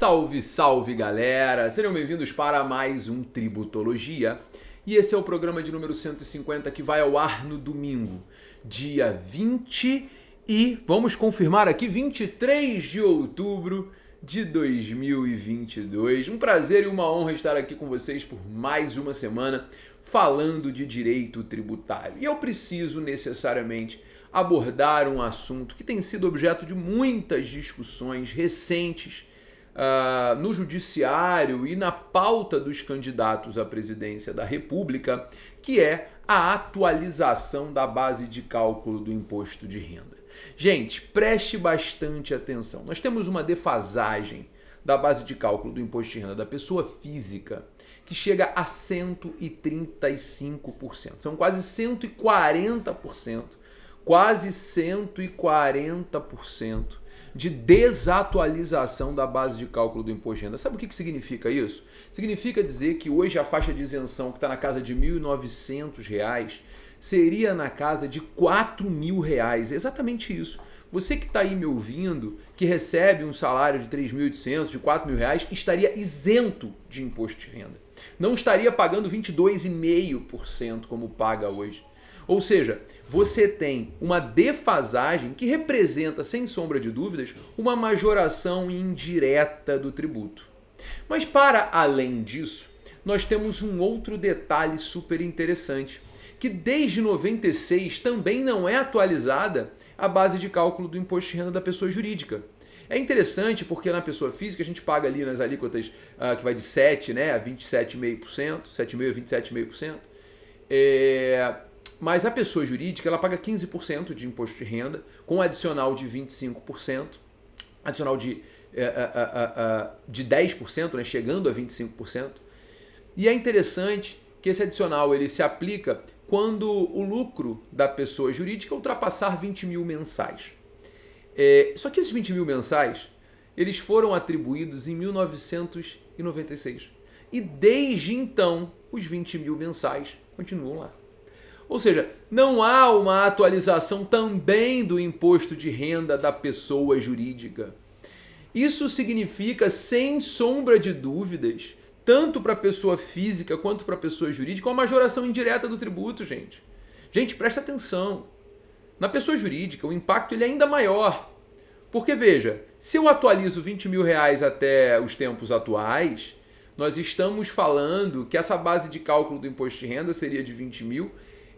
Salve, salve galera! Sejam bem-vindos para mais um Tributologia. E esse é o programa de número 150 que vai ao ar no domingo, dia 20 e, vamos confirmar aqui, 23 de outubro de 2022. Um prazer e uma honra estar aqui com vocês por mais uma semana falando de direito tributário. E eu preciso necessariamente abordar um assunto que tem sido objeto de muitas discussões recentes no judiciário e na pauta dos candidatos à presidência da República, que é a atualização da base de cálculo do imposto de renda. Gente, preste bastante atenção. Nós temos uma defasagem da base de cálculo do imposto de renda da pessoa física que chega a 135%. São quase 140%, quase 140% de desatualização da base de cálculo do imposto de renda. Sabe o que significa isso? Significa dizer que hoje a faixa de isenção que está na casa de R$ 1.900 seria na casa de R$ 4.000. É exatamente isso. Você que está aí me ouvindo, que recebe um salário de R$ 3.800, de R$ 4.000, estaria isento de imposto de renda. Não estaria pagando 22,5% como paga hoje. Ou seja, você tem uma defasagem que representa, sem sombra de dúvidas, uma majoração indireta do tributo. Mas para além disso, nós temos um outro detalhe super interessante, que desde 96 também não é atualizada a base de cálculo do imposto de renda da pessoa jurídica. É interessante porque na pessoa física a gente paga ali nas alíquotas que vai de 7, né, a 27,5%, 7,5% a 27,5%. Mas a pessoa jurídica ela paga 15% de imposto de renda, com adicional de 25%, adicional de 10%, né, chegando a 25%. E é interessante que esse adicional ele se aplica quando o lucro da pessoa jurídica ultrapassar 20 mil mensais. Só que esses 20 mil mensais eles foram atribuídos em 1996. E desde então, os 20 mil mensais continuam lá. Ou seja, não há uma atualização também do imposto de renda da pessoa jurídica. Isso significa, sem sombra de dúvidas, tanto para a pessoa física quanto para a pessoa jurídica, uma majoração indireta do tributo, gente. Gente, presta atenção. Na pessoa jurídica, o impacto ele é ainda maior. Porque, veja, se eu atualizo 20 mil reais até os tempos atuais, nós estamos falando que essa base de cálculo do imposto de renda seria de 20 mil,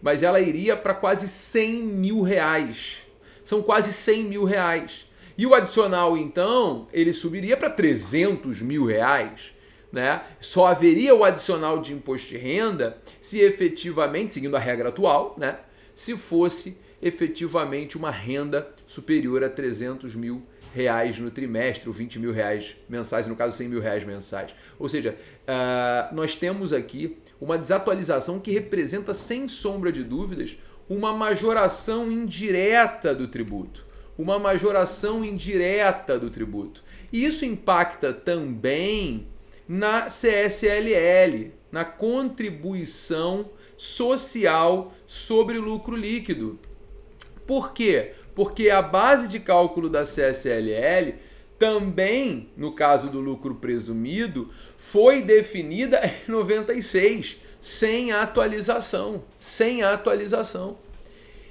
mas ela iria para quase 100 mil reais. São quase 100 mil reais. E o adicional, então, ele subiria para 300 mil reais. Né? Só haveria o adicional de imposto de renda se efetivamente, seguindo a regra atual, né? Se fosse efetivamente uma renda superior a 300 mil reais no trimestre, ou 20 mil reais mensais, no caso 100 mil reais mensais. Ou seja, nós temos aqui uma desatualização que representa, sem sombra de dúvidas, uma majoração indireta do tributo. Uma majoração indireta do tributo. E isso impacta também na CSLL, na contribuição social sobre lucro líquido. Por quê? Porque a base de cálculo da CSLL também, no caso do lucro presumido, foi definida em 96, sem atualização.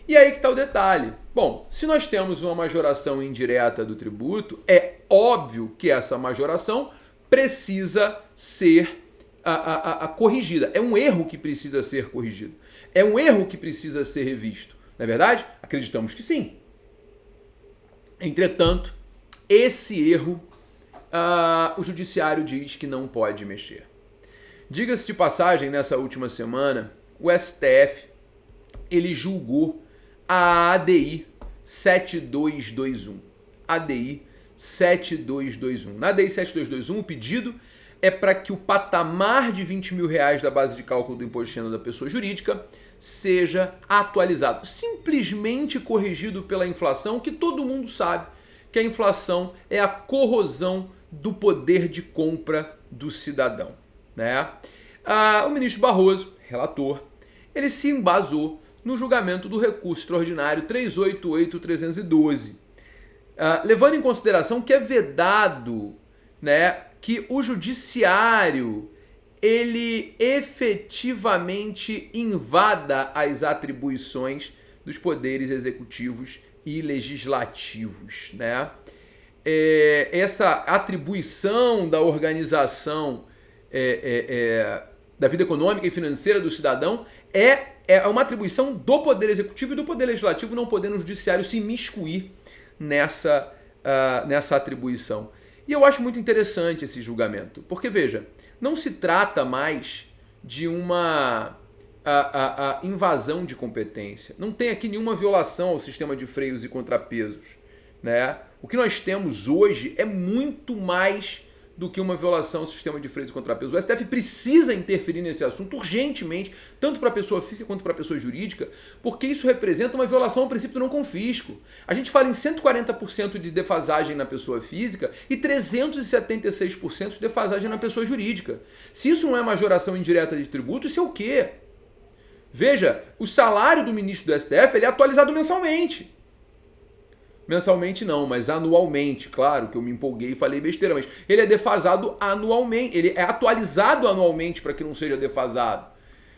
E aí que está o detalhe. Bom, se nós temos uma majoração indireta do tributo, é óbvio que essa majoração precisa ser corrigida. É um erro que precisa ser corrigido. É um erro que precisa ser revisto. Não é verdade? Acreditamos que sim. Entretanto, esse erro, o judiciário diz que não pode mexer. Diga-se de passagem, nessa última semana, o STF ele julgou a ADI 7221. ADI 7221. Na ADI 7221, o pedido é para que o patamar de 20 mil reais da base de cálculo do imposto de renda da pessoa jurídica seja atualizado, simplesmente corrigido pela inflação, que todo mundo sabe que a inflação é a corrosão do poder de compra do cidadão, né? O ministro Barroso, relator, ele se embasou no julgamento do recurso extraordinário 388.312, levando em consideração que é vedado né, que o judiciário ele efetivamente invada as atribuições dos poderes executivos e legislativos, né? Essa atribuição da organização da vida econômica e financeira do cidadão é uma atribuição do poder executivo e do poder legislativo, não podendo o judiciário se imiscuir nessa atribuição. E eu acho muito interessante esse julgamento, porque, veja, não se trata mais de uma invasão de competência. Não tem aqui nenhuma violação ao sistema de freios e contrapesos, né? O que nós temos hoje é muito mais do que uma violação ao sistema de freios e contrapesos. O STF precisa interferir nesse assunto urgentemente, tanto para a pessoa física quanto para a pessoa jurídica, porque isso representa uma violação ao princípio do não confisco. A gente fala em 140% de defasagem na pessoa física e 376% de defasagem na pessoa jurídica. Se isso não é majoração indireta de tributo, isso é o quê? Veja, o salário do ministro do STF ele é atualizado mensalmente. Mensalmente não, mas anualmente. Claro que eu me empolguei e falei besteira, mas ele é defasado anualmente. Ele é atualizado anualmente para que não seja defasado,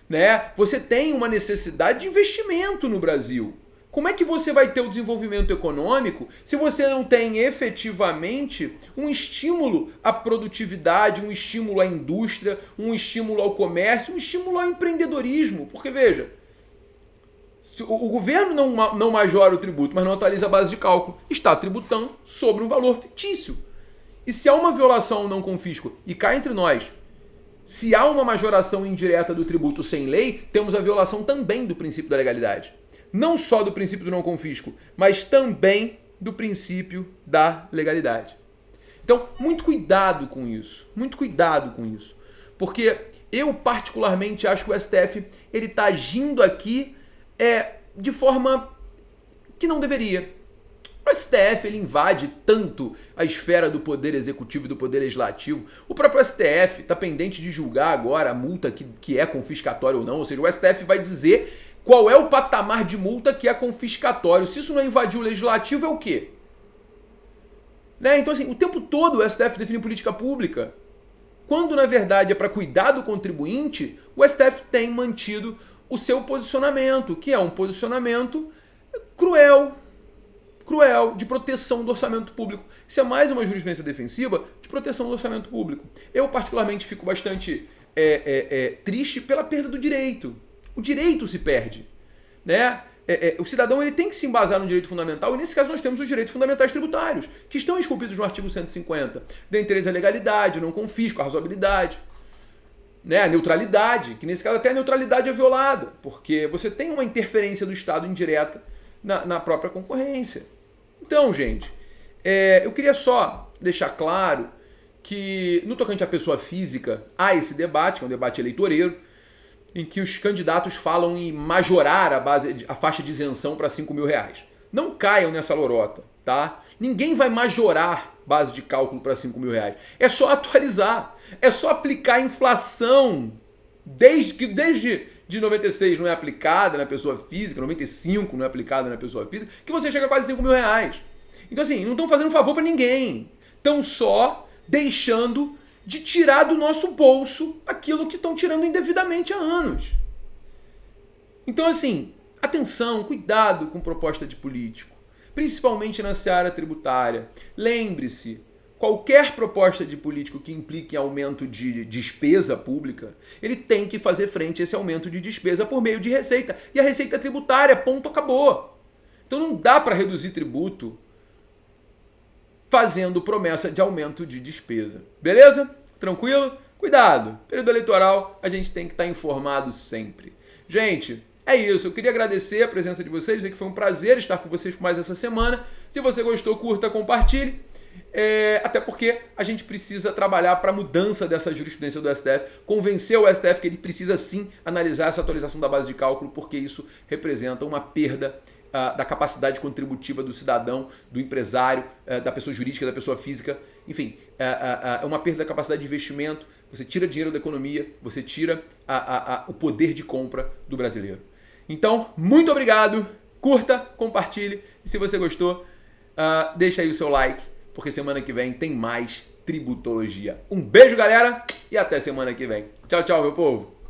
né? Você tem uma necessidade de investimento no Brasil. Como é que você vai ter o desenvolvimento econômico se você não tem efetivamente um estímulo à produtividade, um estímulo à indústria, um estímulo ao comércio, um estímulo ao empreendedorismo? Porque, veja, o governo não majora o tributo, mas não atualiza a base de cálculo. Está tributando sobre um valor fictício. E se há uma violação ao não confisco, e cá entre nós, se há uma majoração indireta do tributo sem lei, temos a violação também do princípio da legalidade. Não só do princípio do não confisco, mas também do princípio da legalidade. Então, muito cuidado com isso. Muito cuidado com isso. Porque eu particularmente acho que o STF ele está agindo aqui de forma que não deveria. O STF ele invade tanto a esfera do poder executivo e do poder legislativo. O próprio STF está pendente de julgar agora a multa que é confiscatória ou não. Ou seja, o STF vai dizer qual é o patamar de multa que é confiscatório. Se isso não invadir o legislativo, é o quê? Né? Então, assim, o tempo todo o STF define política pública. Quando, na verdade, é para cuidar do contribuinte, o STF tem mantido o seu posicionamento, que é um posicionamento cruel, de proteção do orçamento público. Isso é mais uma jurisprudência defensiva de proteção do orçamento público. Eu, particularmente, fico bastante triste pela perda do direito. O direito se perde, né? O cidadão ele tem que se embasar no direito fundamental, e nesse caso nós temos os direitos fundamentais tributários, que estão esculpidos no artigo 150. Dentre eles a legalidade, o não confisco, a razoabilidade, né? A neutralidade, que nesse caso até a neutralidade é violada, porque você tem uma interferência do Estado indireta na própria concorrência. Então, gente, eu queria só deixar claro que, no tocante à pessoa física, há esse debate, que é um debate eleitoreiro, em que os candidatos falam em majorar a faixa de isenção para R$5.000. Não caiam nessa lorota, tá? Ninguém vai majorar base de cálculo para R$5.000. É só atualizar, é só aplicar a inflação. Desde de 96 não é aplicada na pessoa física, 95 não é aplicada na pessoa física, que você chega a quase R$5.000. Então, assim, não estão fazendo favor para ninguém. Estão só deixando de tirar do nosso bolso aquilo que estão tirando indevidamente há anos. Então, assim, atenção, cuidado com proposta de político, principalmente na seara tributária. Lembre-se, qualquer proposta de político que implique aumento de despesa pública, ele tem que fazer frente a esse aumento de despesa por meio de receita. E a receita é tributária, ponto, acabou. Então não dá para reduzir tributo fazendo promessa de aumento de despesa. Beleza? Tranquilo? Cuidado! Período eleitoral, a gente tem que estar informado sempre. Gente, é isso. Eu queria agradecer a presença de vocês, dizer que foi um prazer estar com vocês por mais essa semana. Se você gostou, curta, compartilhe. Até porque a gente precisa trabalhar para a mudança dessa jurisprudência do STF, convencer o STF que ele precisa sim analisar essa atualização da base de cálculo, porque isso representa uma perda da capacidade contributiva do cidadão, do empresário, da pessoa jurídica, da pessoa física, enfim, é uma perda da capacidade de investimento. Você tira dinheiro da economia, você tira o poder de compra do brasileiro. Então, muito obrigado, curta, compartilhe, e se você gostou, deixa aí o seu like, porque semana que vem tem mais tributologia. Um beijo, galera, e até semana que vem. Tchau, tchau, meu povo.